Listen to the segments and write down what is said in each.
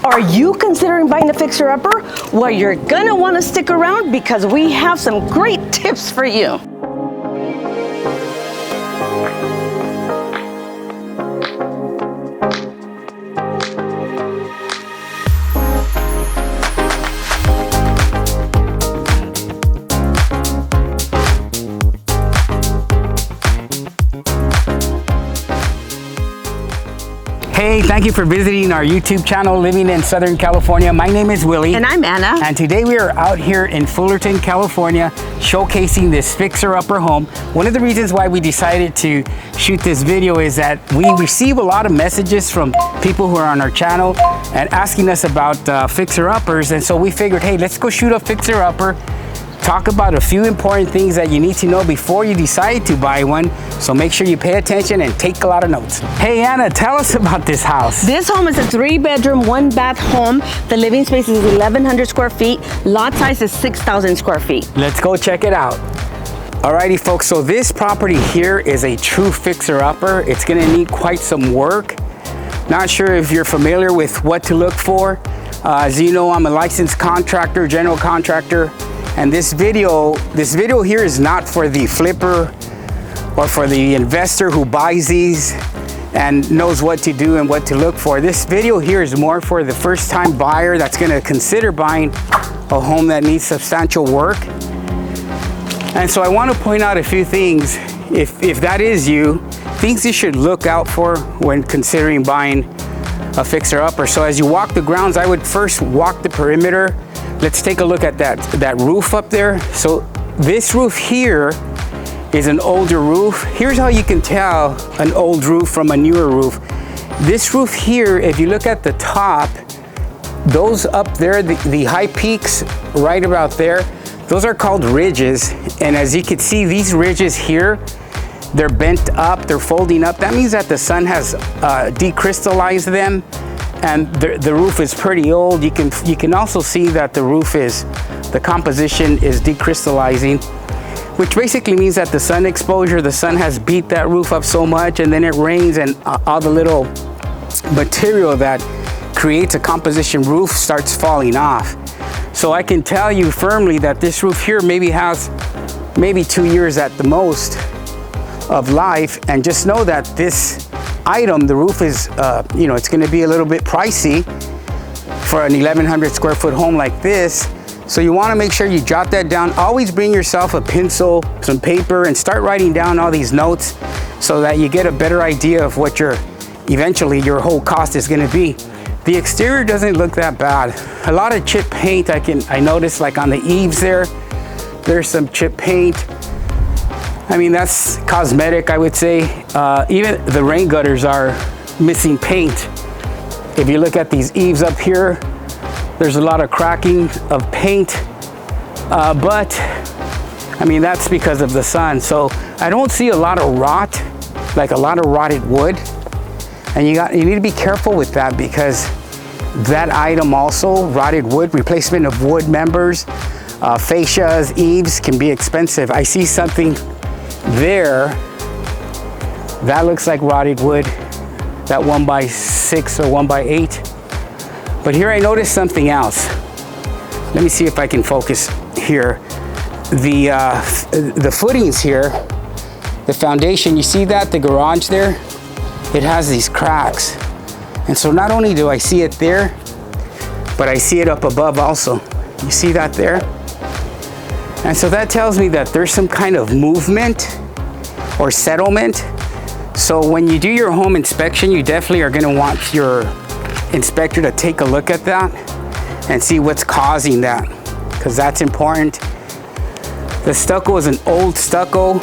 Are you considering buying a fixer-upper? Well, you're gonna wanna stick around because we have some great tips for you. Hey, thank you for visiting our YouTube channel, Living in Southern California. My name is Willie. And I'm Anna. And today we are out here in Fullerton, California, showcasing this fixer-upper home. One of the reasons why we decided to shoot this video is that we receive a lot of messages from people who are on our channel and asking us about fixer-uppers. And so we figured, hey, let's go shoot a fixer-upper, talk about a few important things that you need to know before you decide to buy one. So make sure you pay attention and take a lot of notes. Hey Anna, tell us about this house. This home is a 3-bedroom, 1-bath home. The living space is 1,100 square feet. Lot size is 6,000 square feet. Let's go check it out. Alrighty folks, so this property here is a true fixer-upper. It's gonna need quite some work. Not sure if you're familiar with what to look for. As you know, I'm a licensed contractor, general contractor. And this video here is not for the flipper or for the investor who buys these and knows what to do and what to look for. This video here is more for the first-time buyer that's gonna consider buying a home that needs substantial work. And so I wanna point out a few things, if that is you, things you should look out for when considering buying a fixer-upper. So as you walk the grounds, I would first walk the perimeter. Let's take a look at that roof up there. So this roof here is an older roof. Here's how you can tell an old roof from a newer roof. This roof here, if you look at the top, those up there, the high peaks right about there, those are called ridges. And as you can see, these ridges here, they're bent up, they're folding up. That means that the sun has decrystallized them. And the roof is pretty old. You can also see that the composition is decrystallizing, which basically means that the sun exposure, the sun has beat that roof up so much, and then it rains and all the little material that creates a composition roof starts falling off. So I can tell you firmly that this roof here has 2 years at the most of life, and just know that this item, the roof is, it's gonna be a little bit pricey for an 1,100 square foot home like this. So you wanna make sure you jot that down. Always bring yourself a pencil, some paper, and start writing down all these notes so that you get a better idea of what eventually your whole cost is gonna be. The exterior doesn't look that bad. A lot of chip paint, I noticed like on the eaves there's some chip paint. I mean, that's cosmetic, I would say. Even the rain gutters are missing paint. If you look at these eaves up here, there's a lot of cracking of paint. But, I mean, that's because of the sun. So I don't see a lot of rot, like a lot of rotted wood. And you need to be careful with that, because that item also, rotted wood, replacement of wood members, fascias, eaves, can be expensive. I see something there that looks like rotted wood, that 1x6 or 1x8. But here I noticed something else. Let me see if I can focus here. The footings here, the foundation, you see that, the garage there, it has these cracks. And so not only do I see it there, but I see it up above also. You see that there? And so that tells me that there's some kind of movement or settlement. So when you do your home inspection, you definitely are gonna want your inspector to take a look at that and see what's causing that, because that's important. The stucco is an old stucco.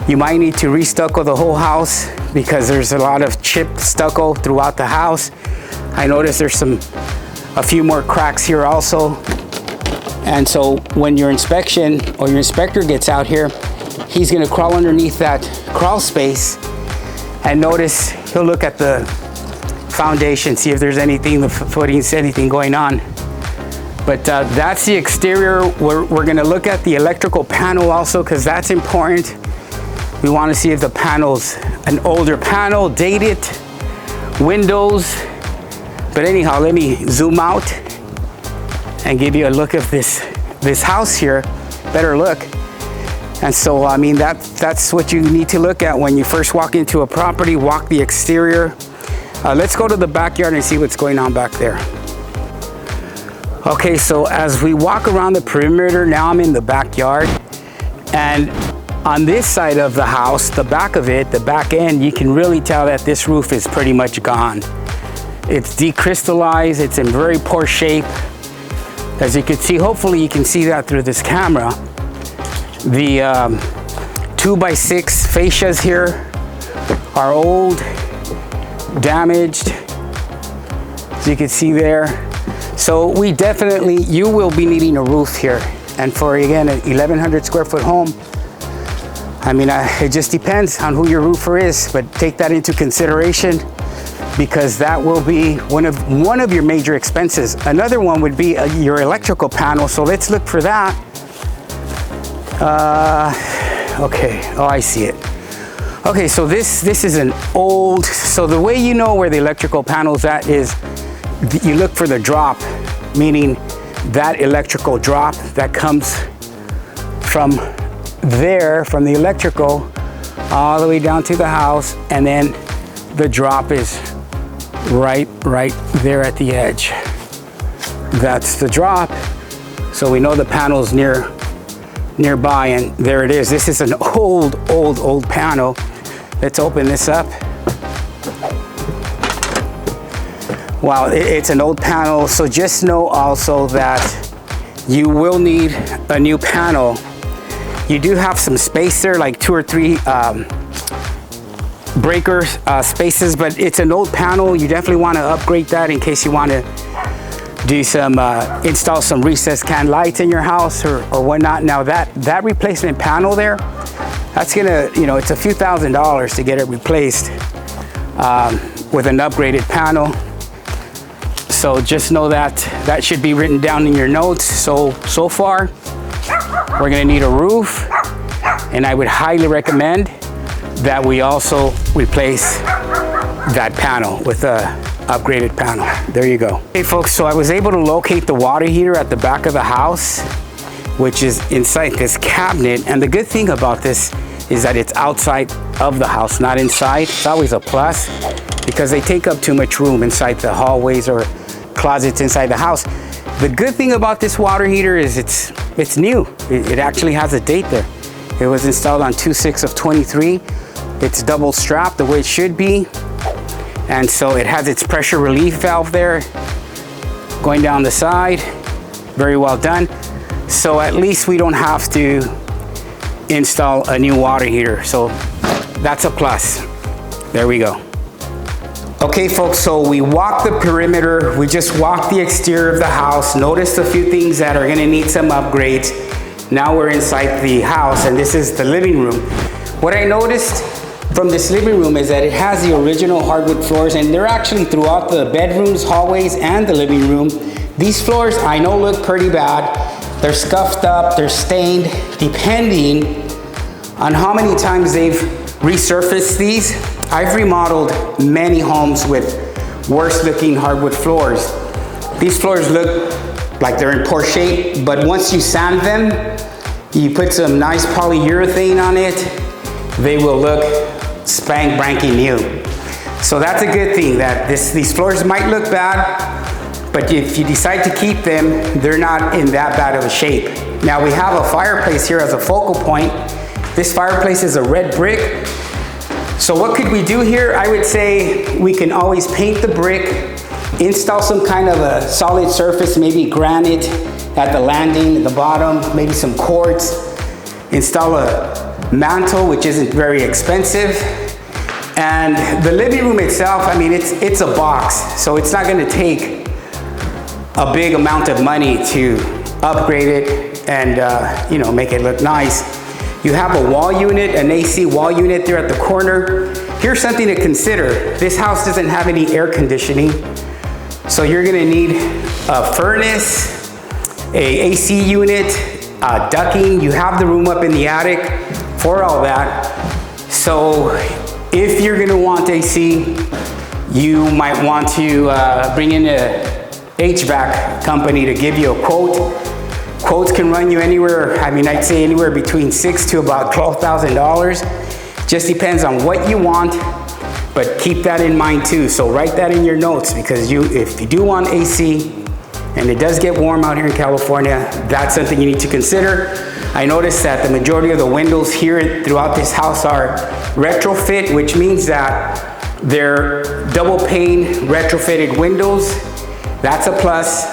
You might need to re-stucco the whole house because there's a lot of chipped stucco throughout the house. I noticed there's a few more cracks here also. And so when your inspection or your inspector gets out here, he's gonna crawl underneath that crawl space and notice, he'll look at the foundation, see if there's anything, the footings, anything going on. But that's the exterior. We're gonna look at the electrical panel also, because that's important. We wanna see if the panel's an older panel, dated, windows, But anyhow, let me zoom out and give you a look of this house here, better look. And so, I mean, that's what you need to look at when you first walk into a property, walk the exterior. Let's go to the backyard and see what's going on back there. Okay, so as we walk around the perimeter, now I'm in the backyard. And on this side of the house, the back of it, the back end, you can really tell that this roof is pretty much gone. It's decrystallized, it's in very poor shape. As you can see, hopefully you can see that through this camera. The 2x6 fascias here are old, damaged, as you can see there. So we definitely, you will be needing a roof here. And for, again, an 1,100 square foot home, I mean, it just depends on who your roofer is, but take that into consideration, because that will be one of your major expenses. Another one would be your electrical panel. So let's look for that. Okay, oh, I see it. Okay, so this is an old, so the way you know where the electrical panel's at is you look for the drop, meaning that electrical drop that comes from there, from the electrical, all the way down to the house, and then the drop is right there at the edge. That's the drop. So we know the panel's nearby, and there it is. This is an old panel. Let's open this up. Wow, it's an old panel. So just know also that you will need a new panel. You do have some space there, like 2 or 3 breaker spaces, but it's an old panel. You definitely want to upgrade that in case you want to do some install some recessed can lights in your house or whatnot. Now that replacement panel there, that's gonna, you know, it's a few $1,000s to get it replaced with an upgraded panel. So just know that that should be written down in your notes. So far we're gonna need a roof, and I would highly recommend that we also replace that panel with a upgraded panel. There you go. Hey folks, so I was able to locate the water heater at the back of the house, which is inside this cabinet. And the good thing about this is that it's outside of the house, not inside. It's always a plus because they take up too much room inside the hallways or closets inside the house. The good thing about this water heater is it's new. It actually has a date there. It was installed on 2/6/23. It's double strapped the way it should be. And so it has its pressure relief valve there going down the side. Very well done. So at least we don't have to install a new water heater. So that's a plus. There we go. Okay folks, so we walked the perimeter. We just walked the exterior of the house. Noticed a few things that are gonna need some upgrades. Now we're inside the house, and this is the living room. What I noticed from this living room is that it has the original hardwood floors, and they're actually throughout the bedrooms, hallways, and the living room. These floors I know look pretty bad. They're scuffed up, they're stained, depending on how many times they've resurfaced these. I've remodeled many homes with worse looking hardwood floors. These floors look like they're in poor shape, but once you sand them, you put some nice polyurethane on it, they will look spank branky new. So that's a good thing, that these floors might look bad, but if you decide to keep them, they're not in that bad of a shape. Now we have a fireplace here as a focal point. This fireplace is a red brick. So what could we do here? I would say we can always paint the brick, install some kind of a solid surface, maybe granite at the landing, at the bottom, maybe some quartz, install a mantle, which isn't very expensive. And the living room itself, I mean, it's a box, so it's not gonna take a big amount of money to upgrade it and you know, make it look nice. You have a wall unit, an AC wall unit there at the corner. Here's something to consider. This house doesn't have any air conditioning, so you're gonna need a furnace, a AC unit, ducting. You have the room up in the attic for all that. So if you're gonna want AC, You might want to bring in a HVAC company to give you a quote. Quotes can run you anywhere, I mean, I'd say anywhere between $6,000 to about $12,000. Just depends on what you want, but keep that in mind too. So write that in your notes, because if you do want AC, and it does get warm out here in California, that's something you need to consider. I noticed that the majority of the windows here throughout this house are retrofit, which means that they're double pane retrofitted windows. That's a plus.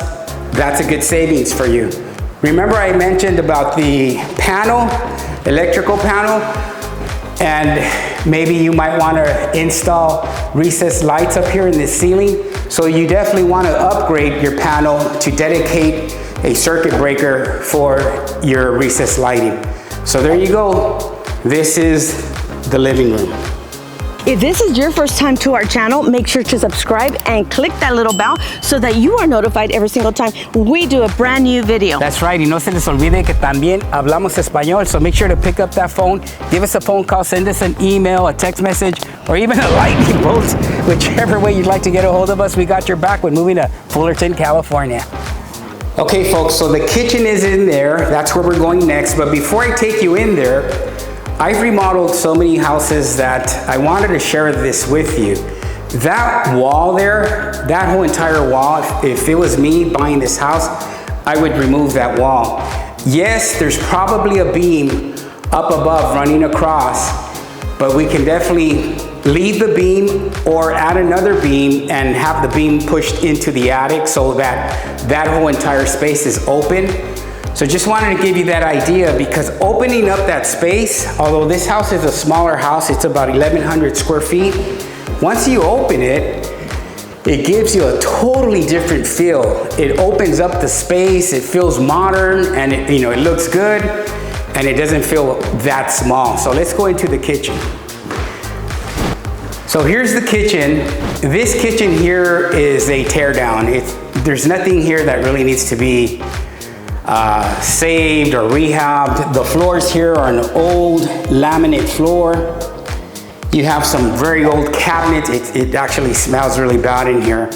That's a good savings for you. Remember I mentioned about the panel, electrical panel, and maybe you might want to install recessed lights up here in the ceiling. So you definitely want to upgrade your panel to dedicate a circuit breaker for your recessed lighting. So there you go. This is the living room. If this is your first time to our channel, make sure to subscribe and click that little bell so that you are notified every single time we do a brand new video. That's right. Y no se les olvide que también hablamos español, so make sure to pick up that phone, give us a phone call, send us an email, a text message, or even a lightning bolt. Whichever way you'd like to get a hold of us, we got your back when moving to Fullerton, California. Okay, folks, so the kitchen is in there. That's where we're going next. But before I take you in there, I've remodeled so many houses that I wanted to share this with you. That wall there, that whole entire wall, if it was me buying this house, I would remove that wall. Yes, there's probably a beam up above running across, but we can definitely leave the beam or add another beam and have the beam pushed into the attic so that that whole entire space is open. So just wanted to give you that idea, because opening up that space, although this house is a smaller house, it's about 1,100 square feet. Once you open it, it gives you a totally different feel. It opens up the space, it feels modern, and it looks good, and it doesn't feel that small. So let's go into the kitchen. So here's the kitchen. This kitchen here is a tear down. There's nothing here that really needs to be saved or rehabbed. The floors here are an old laminate floor. You have some very old cabinets. It actually smells really bad in here.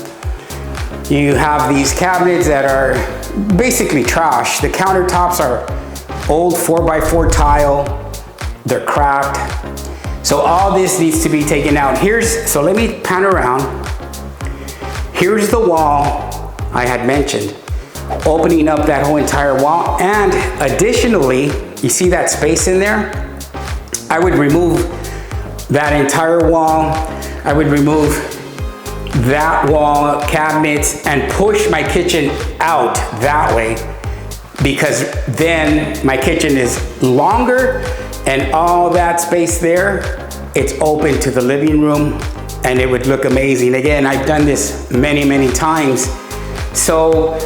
You have these cabinets that are basically trash. The countertops are old 4x4 tile. They're cracked. So all this needs to be taken out. So let me pan around. Here's the wall I had mentioned, opening up that whole entire wall. And additionally, you see that space in there? I would remove that entire wall. I would remove that wall, cabinets, and push my kitchen out that way, because then my kitchen is longer and all that space there, it's open to the living room, and it would look amazing. Again, I've done this many, many times. So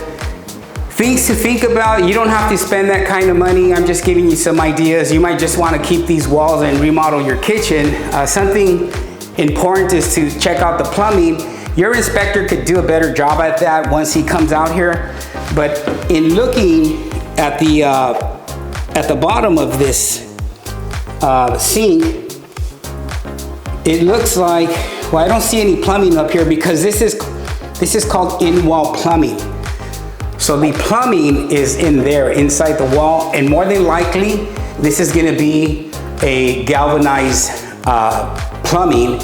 things to think about. You don't have to spend that kind of money. I'm just giving you some ideas. You might just want to keep these walls and remodel your kitchen. Something important is to check out the plumbing. Your inspector could do a better job at that once he comes out here. But in looking at the bottom of this sink, it looks like, well, I don't see any plumbing up here, because this is called in-wall plumbing. So the plumbing is in there, inside the wall, and more than likely, this is gonna be a galvanized plumbing,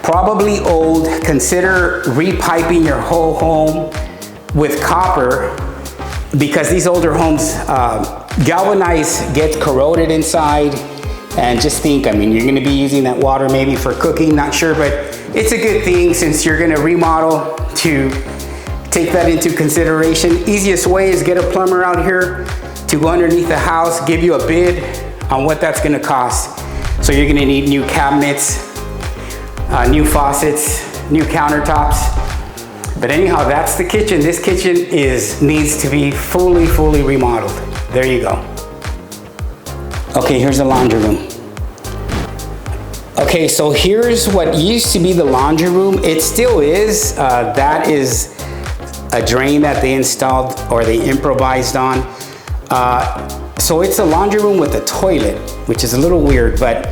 probably old. Consider repiping your whole home with copper, because these older homes, galvanized gets corroded inside. And just think, I mean, you're gonna be using that water maybe for cooking, not sure, but it's a good thing since you're gonna remodel to take that into consideration. Easiest way is get a plumber out here to go underneath the house, give you a bid on what that's gonna cost. So you're gonna need new cabinets, new faucets, new countertops. But anyhow, that's the kitchen. This kitchen needs to be fully remodeled. There you go. Okay, here's the laundry room. Okay, so here's what used to be the laundry room. It still is. That is a drain that they installed or they improvised on. So it's a laundry room with a toilet, which is a little weird, but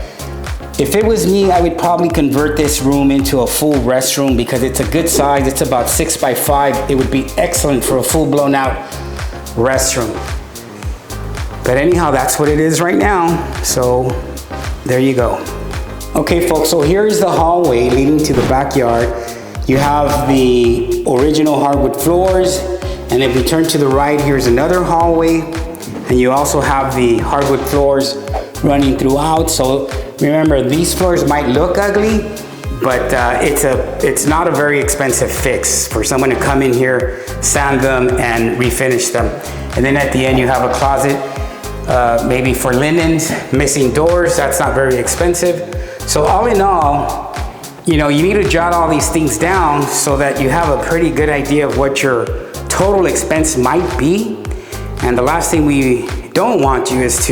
If it was me, I would probably convert this room into a full restroom because it's a good size. It's about 6 by 5. It would be excellent for a full blown out restroom. But anyhow, that's what it is right now. So there you go. Okay folks, so here's the hallway leading to the backyard. You have the original hardwood floors, and if you turn to the right, here's another hallway, and you also have the hardwood floors running throughout. So remember, these floors might look ugly, but it's not a very expensive fix for someone to come in here, sand them, and refinish them. And then at the end, you have a closet, maybe for linens, missing doors. That's not very expensive. So all in all, you need to jot all these things down so that you have a pretty good idea of what your total expense might be. And the last thing we don't want you is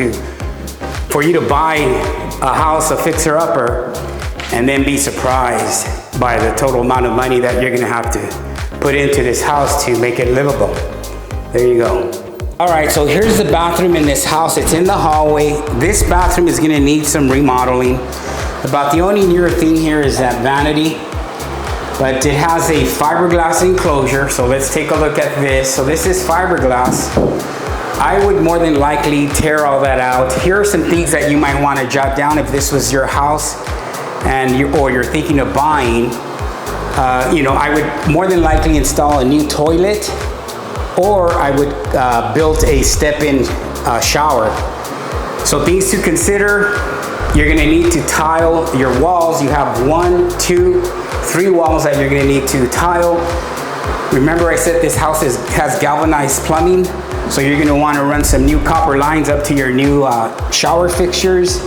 for you to buy a house, a fixer-upper, and then be surprised by the total amount of money that you're gonna have to put into this house to make it livable. There you go. All right, so here's the bathroom in this house. It's in the hallway. This bathroom is gonna need some remodeling. About the only newer thing here is that vanity, but it has a fiberglass enclosure. So let's take a look at this. So this is fiberglass. I would more than likely tear all that out. Here are some things that you might want to jot down if this was your house or you're thinking of buying. I would more than likely install a new toilet, or I would build a step-in shower. So things to consider: you're gonna need to tile your walls. You have 1, 2, 3 walls that you're gonna need to tile. Remember I said this house has galvanized plumbing, so you're gonna wanna run some new copper lines up to your new shower fixtures.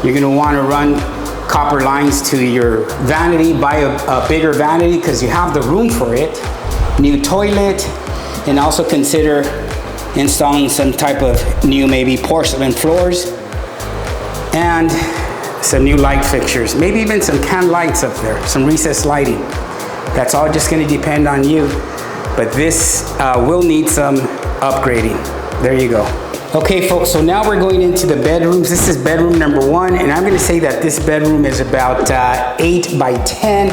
You're gonna wanna run copper lines to your vanity. Buy a bigger vanity because you have the room for it. New toilet, and also consider installing some type of new maybe porcelain floors, and some new light fixtures, maybe even some can lights up there, some recessed lighting. That's all just gonna depend on you, but this will need some upgrading. There you go. Okay folks, so now we're going into the bedrooms. This is bedroom number 1, and I'm gonna say that this bedroom is about 8 by 10.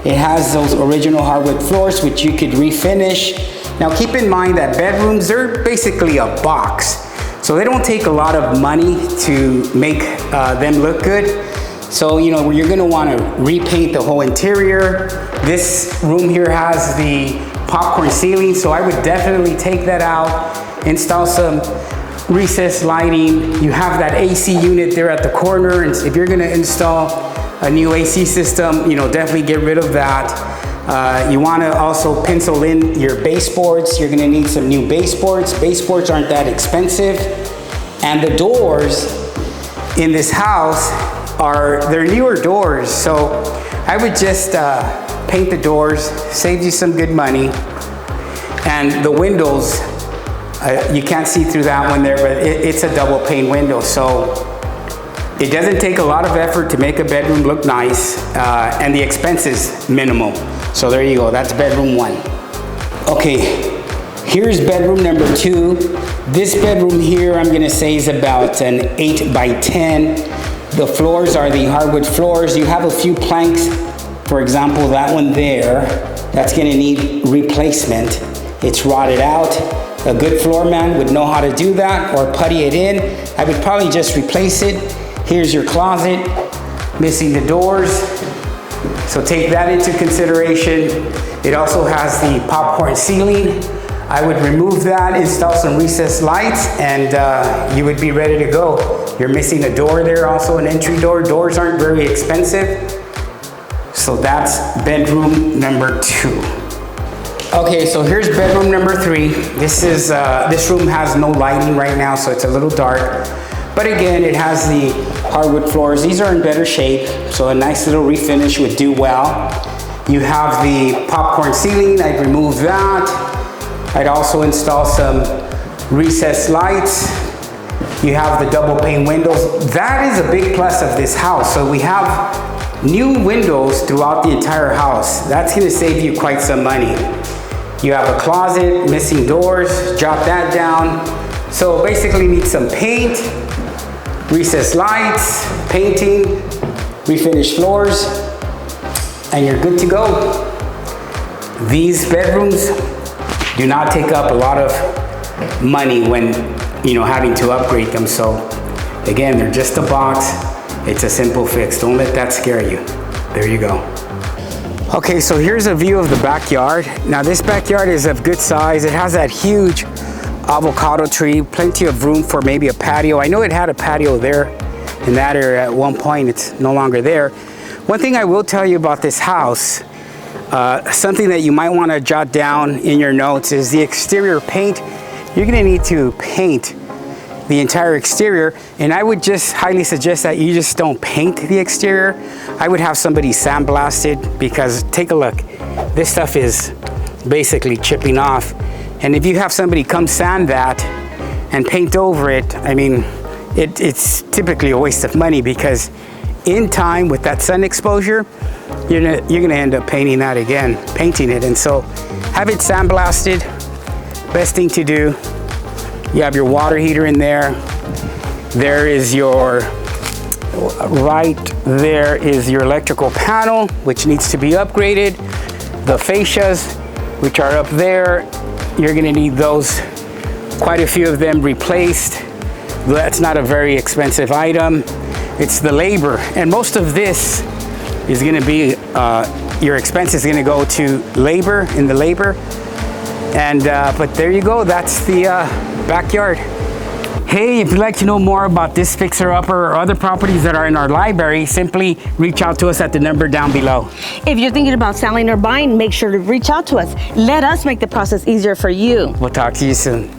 It has those original hardwood floors, which you could refinish. Now keep in mind that bedrooms, they're basically a box. So they don't take a lot of money to make them look good. So, you're gonna wanna repaint the whole interior. This room here has the popcorn ceiling, so I would definitely take that out, install some recessed lighting. You have that AC unit there at the corner, and if you're gonna install a new AC system, definitely get rid of that. You wanna also pencil in your baseboards. You're gonna need some new baseboards. Baseboards aren't that expensive. And the doors in this house they're newer doors. So I would just paint the doors, save you some good money. And the windows, you can't see through that one there, but it's a double pane window. So it doesn't take a lot of effort to make a bedroom look nice, and the expense is minimal. So there you go, that's bedroom 1. Okay, here's bedroom number 2. This bedroom here, I'm gonna say, is about an 8 by 10. The floors are the hardwood floors. You have a few planks, for example, that one there, that's gonna need replacement. It's rotted out. A good floor man would know how to do that, or putty it in. I would probably just replace it. Here's your closet, missing the doors. So take that into consideration. It also has the popcorn ceiling. I would remove that, install some recessed lights, and you would be ready to go. You're missing a door there, also an entry door. Doors aren't very expensive. So that's bedroom number 2. Okay, so here's bedroom number 3. This room has no lighting right now, so it's a little dark. But again, it has the hardwood floors. These are in better shape, so a nice little refinish would do well. You have the popcorn ceiling. I'd remove that. I'd also install some recessed lights. You have the double pane windows. That is a big plus of this house. So we have new windows throughout the entire house. That's gonna save you quite some money. You have a closet, missing doors, jot that down. So basically need some paint, recessed lights, painting, refinish floors, and you're good to go. These bedrooms do not take up a lot of money when, you know, having to upgrade them. So again, they're just a box. It's a simple fix. Don't let that scare you. There you go. Okay, so here's a view of the backyard. Now this backyard is of good size. It has that huge avocado tree, plenty of room for maybe a patio. I know it had a patio there in that area at one point. It's no longer there. One thing I will tell you about this house, something that you might want to jot down in your notes, is the exterior paint. You're going to need to paint the entire exterior, and I would just highly suggest that you just don't paint the exterior. I would have somebody sandblast it, because take a look, this stuff is basically chipping off. And if you have somebody come sand that and paint over it, I mean, it's typically a waste of money, because in time with that sun exposure, you're gonna end up painting that again, painting it. And so have it sandblasted. Best thing to do. You have your water heater in there. There is your, right there is your electrical panel, which needs to be upgraded. The fascias, which are up there, you're gonna need those, quite a few of them replaced. That's not a very expensive item. It's the labor, and most of this is gonna be, your expense is gonna go to labor, in the labor. And, but there you go, that's the backyard. Hey, if you'd like to know more about this fixer-upper or other properties that are in our library, simply reach out to us at the number down below. If you're thinking about selling or buying, make sure to reach out to us. Let us make the process easier for you. We'll talk to you soon.